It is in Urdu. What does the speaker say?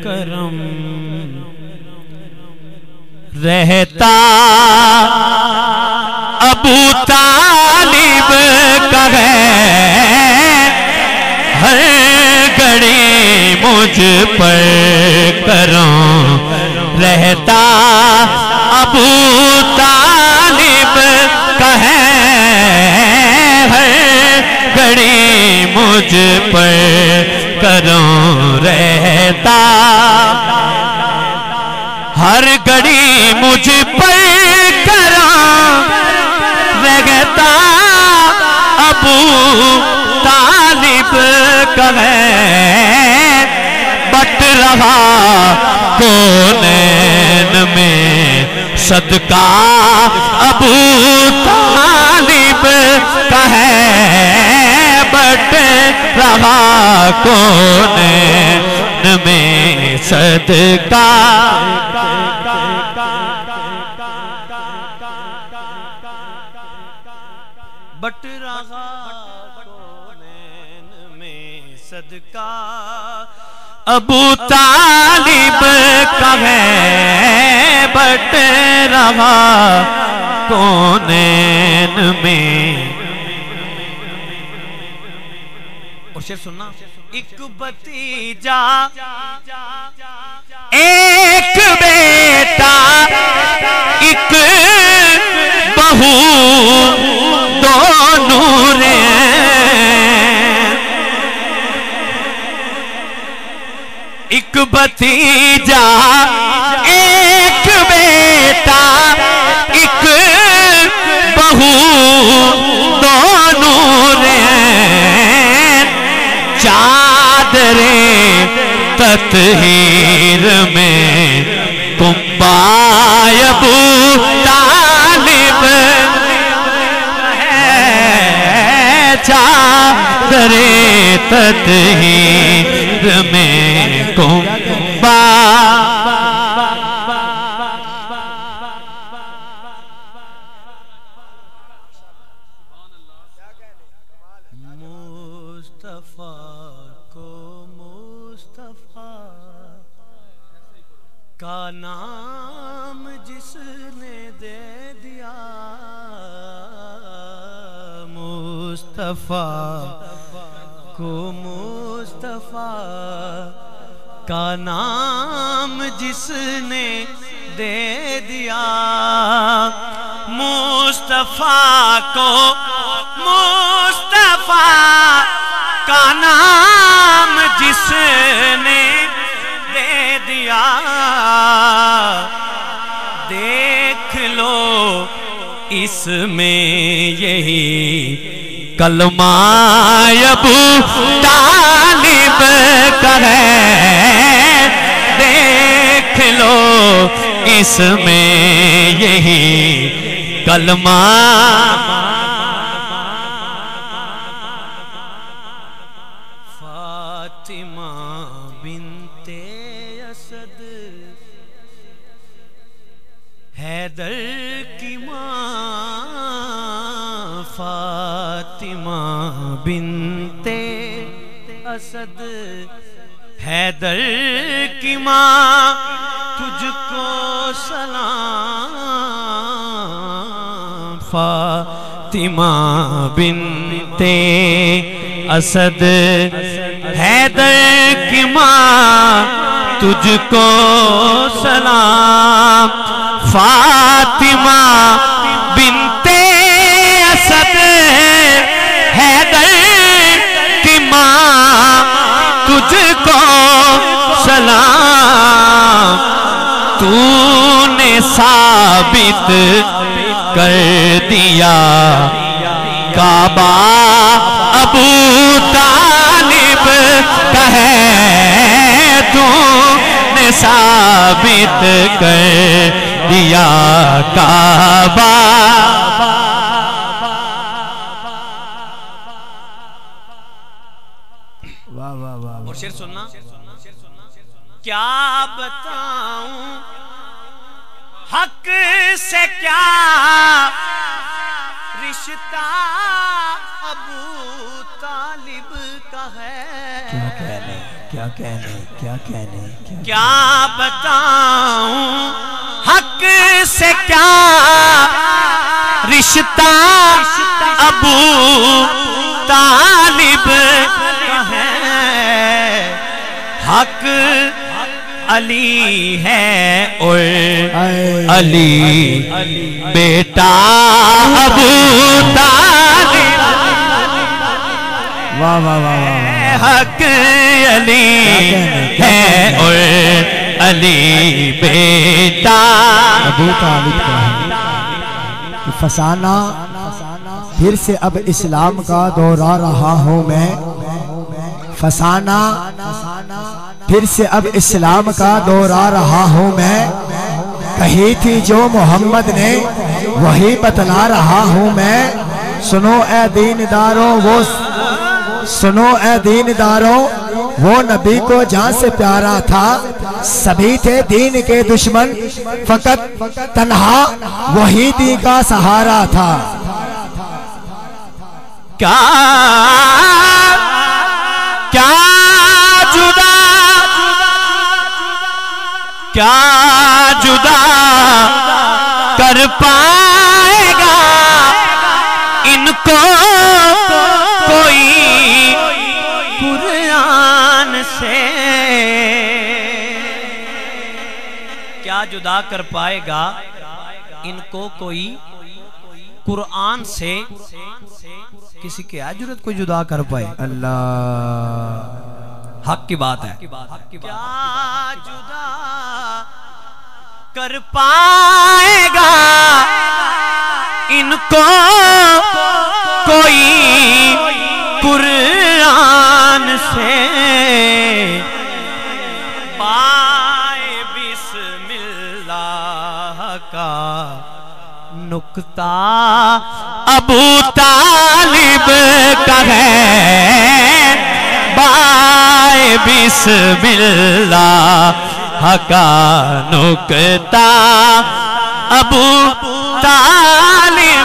کرم رہتا ابو طالب کا ہے ہر گھڑی مجھ پر کرم رہتا ابو طالب کا ہے ہر گھڑی مجھ پر کرم رہتا ہر گھڑی مجھ پر کرم رہتا ابو طالب کا ہے بٹ رہا کونین میں صدقہ ابو طالب کا ہے بٹ رہا کونین میں صدقہ بٹ رہا کونین میں صدقہ ابو طالب کا ہے بٹ رہا کونین میں اور شعر سننا ایک بھتیجا ایک بیٹا ایک بہو دونوں ایک بھتیجا ایک بیٹا ایک بہو دونوں چادر تطہیر میں کنبہ ابو طالب ہے چادر تطہیر میں کنبہ کا نام جس نے دے دیا مصطفیٰ کو مصطفیٰ کا نام جس نے دے دیا مصطفیٰ کو مصطفیٰ کا نام جس نے دے دیا دیکھ لو اس میں یہی کلمہ ابو طالب کا ہے دیکھ لو اس میں یہی کلمہ فاطمہ بنت اسد حیدر کی ماں فاطمہ بنت اسد حیدر کی ماں تجھ کو سلام فاطمہ بنت اسد حیدر کی ماں تجھ کو سلام فاطمہ بنت اسد حیدر کی ماں تجھ کو سلام تو نے ثابت کر دیا کعبہ ابو طالب کا ہے تو نے ثابت کر دیا کعبہ اور شعر سننا کیا بتاؤں حق سے کیا رشتہ ابو طالب کا ہے کیا کہنے کیا کہنے کیا بتاؤں حق سے کیا رشتہ ابو طالب کا ہے حق علی ہے اور علی بیٹا ابو طالب واہ واہ واہ حق علی ہے اور علی بیٹا ابو طالب کا ہے کہ فسانہ پھر سے اب اسلام کا دورہ رہا ہوں میں فسانہ پھر سے اب اسلام کا دورہ رہا ہوں میں کہی تھی جو محمد نے وہی بتلا رہا ہوں میں سنو اے دینداروں سنو اے دینداروں وہ نبی کو جان سے پیارا تھا سبھی تھے دین کے دشمن فقط تنہا وہی دین کا سہارا تھا کیا جدا کر پائے گا ان کو کوئی قرآن سے کیا جدا کر پائے گا ان کو کوئی قرآن سے کسی کی جرات کوئی جدا کر پائے اللہ حق کی بات ہے کیا جدا کر پائے گا ان کو کوئی قرآن سے پائے بسم اللہ کا نکتہ ابو طالب کا ہے بائے بسم اللہ کا نکتہ ابو طالب